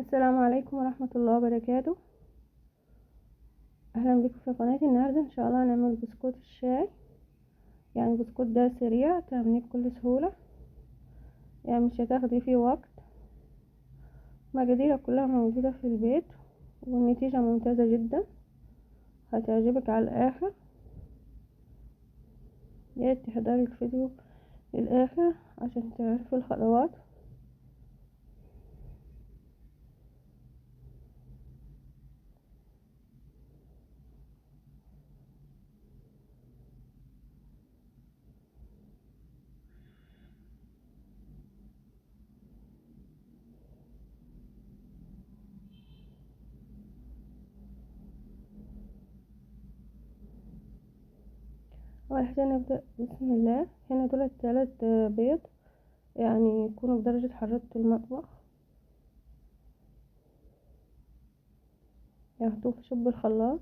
السلام عليكم ورحمة الله وبركاته. اهلا بكم في قناتي. النهاردة ان شاء الله هنعمل بسكوت الشاي. يعني البسكوت ده سريع تعمليه بكل سهولة، يعني مش هتاخدي فيه وقت. مقاديره كلها موجودة في البيت والنتيجة ممتازة جدا، هتعجبك على الاخر. ياريت تحضري الفيديو للاخر عشان تعرفي الخطوات. اول حاجة نبدأ بسم الله. هنا دول 3 بيض، يعني يكونوا بدرجة حرارة المطبخ. ياخدوه في شوب الخلاط.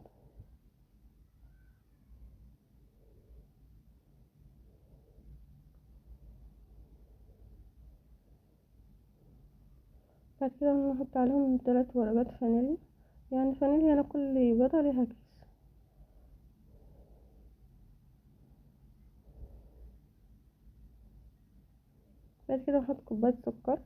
بعد كده نحط عليهم 3 ورقات فانيليا، يعني فانيليا. انا كل بيضة ليها كيس. بعد كده نحط كوباية سكر،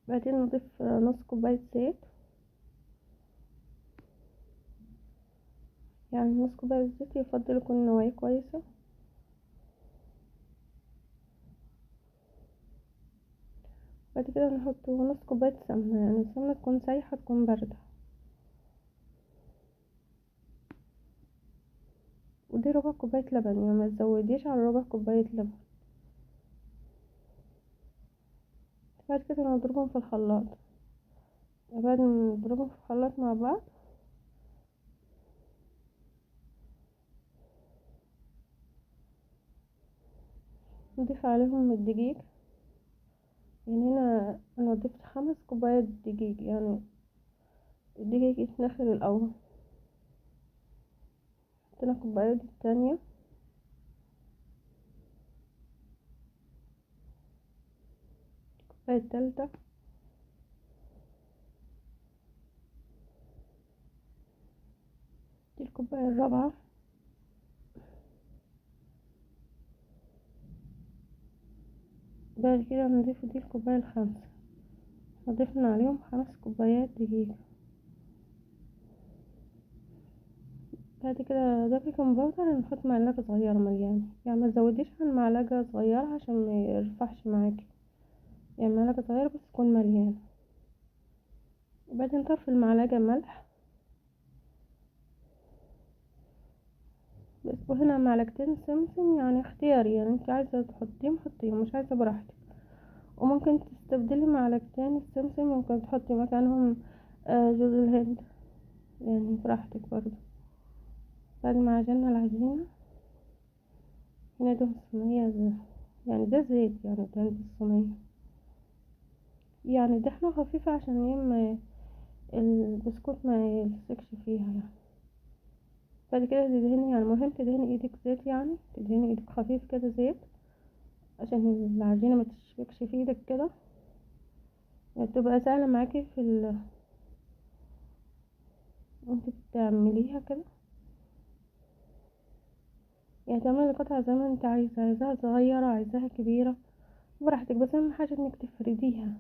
بعدين نضيف نص كوباية زيت، يعني نص كوباية زيت يفضل يكون نوعية كويسة. بعد كده نحط نص كوباية سمنة، يعني السمنة تكون سايحة تكون باردة. ودي ربع كوباية لبن، يعني ما تزوديش على ربع كوباية لبن. بعد كده نضربهم في الخلاط. بعد ما نضربهم في الخلاط مع بعض نضيف عليهم الدقيق. يعني هنا انا ضفت 5 كوبايات دقيق، يعني الدقيق يتنخل الاول. حطينا كوباية التانية، الكوباية التالتة، دي الكوباية الرابعة. بعد كده نضيف دي الكوباية الخامسة. ضفنا عليهم 5 كوبايات دقيق. بعد كده ده بيكنج باودر نحط معلقة صغيرة مليانة، يعني ما تزوديش عن معلقة صغيرة عشان ما يرفعش معاكي، يعني معلقة صغيرة بس تكون مليانة. وبعدين نطفي المعلقة ملح بس. وهنا معلقتين سمسم، يعني اختياري، يعني انت عايزة تحطيهم حطيهم، مش عايزة براحتك. وممكن تستبدلي معلقتين السمسم، ممكن تحطي مكانهم جوز الهند، يعني براحتك برضو. بعد ما عجننا العجينة هنا ده الصينية يعني ده زيت، يعني ده الصينية، يعني دهنة خفيفة عشان يما البسكوت ما يلصقش فيها يعني. بعد كده تدهني، يعني مهم تدهني ايدك زيت، يعني تدهني ايدك خفيف كده زيت عشان العجينة ما تشبكش في ايدك كده، يعني تبقى سهلة معاكي وانت بتعمليها كده. يعني تعملي القطعة زي ما انت عايزاها صغيرة عايزاها كبيرة براحتك، بس اهم حاجة انك تفرديها،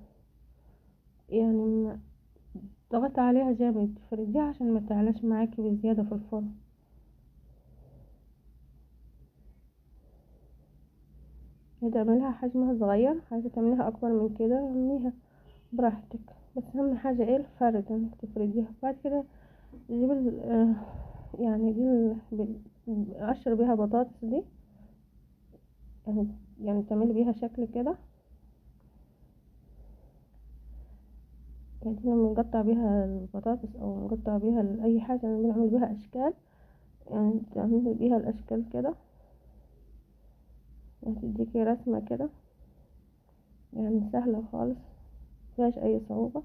يعني ما تضغطي عليها جامد، تفرديها عشان ما تعلاش معاكي بزيادة في الفرن. تعمليها حجمها صغير، عايزة تعمليها اكبر من كده اعمليها براحتك، بس اهم حاجة ايه الفرد، انك تفرديها. بعد كده تجيب يعني دي اقشر بيها بطاطس دي، يعني تعملي بيها شكل كده. يعني دي لما نقطع بيها البطاطس او نقطع بيها اي حاجة نعمل بيها اشكال، يعني تعملي بيها الاشكال كده، يعني تديكي رسمة كده، يعني سهلة خالص مفيهاش اي صعوبة.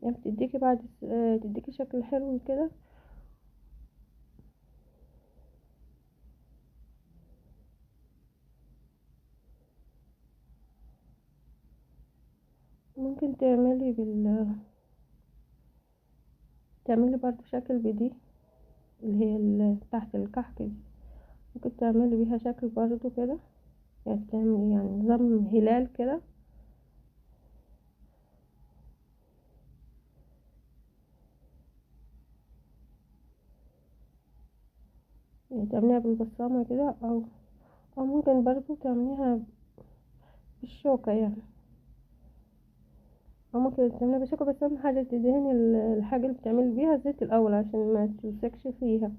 يعني بتديكي بعد تديكي شكل حلو كده. ممكن تعملي برضو شكل بدي، اللي هي تحت الكحك دي، ممكن تعملي بيها شكل برضو كده، يعني تعملي يعني نظام هلال كده. يعني تعمليها بالبصامة كده، او ممكن برضو تعمليها بالشوكة يعني، او ممكن تعمليها بالشوكة، بس اهم حاجة تدهني الحاجة اللي بتعملي بيها زيت الاول عشان ما تمسكش فيها.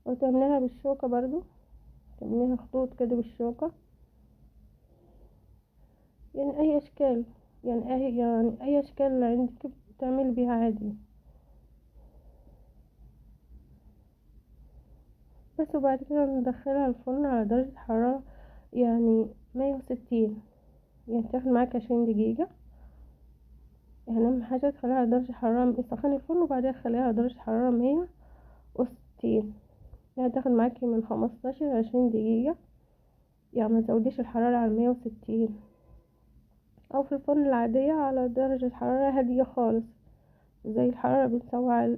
وتعمليها بالشوكة برضو، تعمليها خطوط كده بالشوكة، يعني اي اشكال، يعني اي اشكال اللي عندك بتعملي بيها عادي. بس وبعد كده ندخلها الفرن على درجة حرارة يعني 160، يعني تاخد معاك 20 دقيقة. يعني اهم حاجة تخليها على درجة حرارة، تسخني الفرن وبعدها تخليها على درجة حرارة 160، يعني تاخد معاكي من 15 ل20 دقيقة. يعني ما تزوديش الحرارة على 160، او في الفرن العادية على درجة حرارة هادية خالص، زي الحرارة بنسوي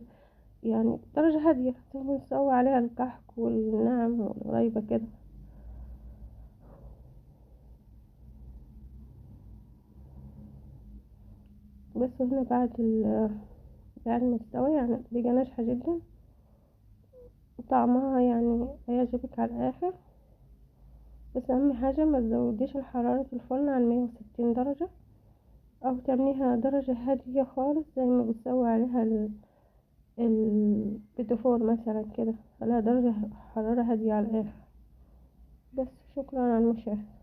يعني درجة هادية بنسوي عليها الكحك والنعم والغيبة كده. بس هنا بعد ما تستوي يعني بتبقى ناجحة جدا، وطعمها يعني هيعجبك على الآخر. بس أهم حاجة ما تزوديش الحرارة في الفرن عن 160 درجة، أو تعمليها درجة هادية خالص زي ما بتسوي عليها البيتفور مثلا كده، خليها درجة حرارة هادية على الآخر. بس شكرا على المشاهدة.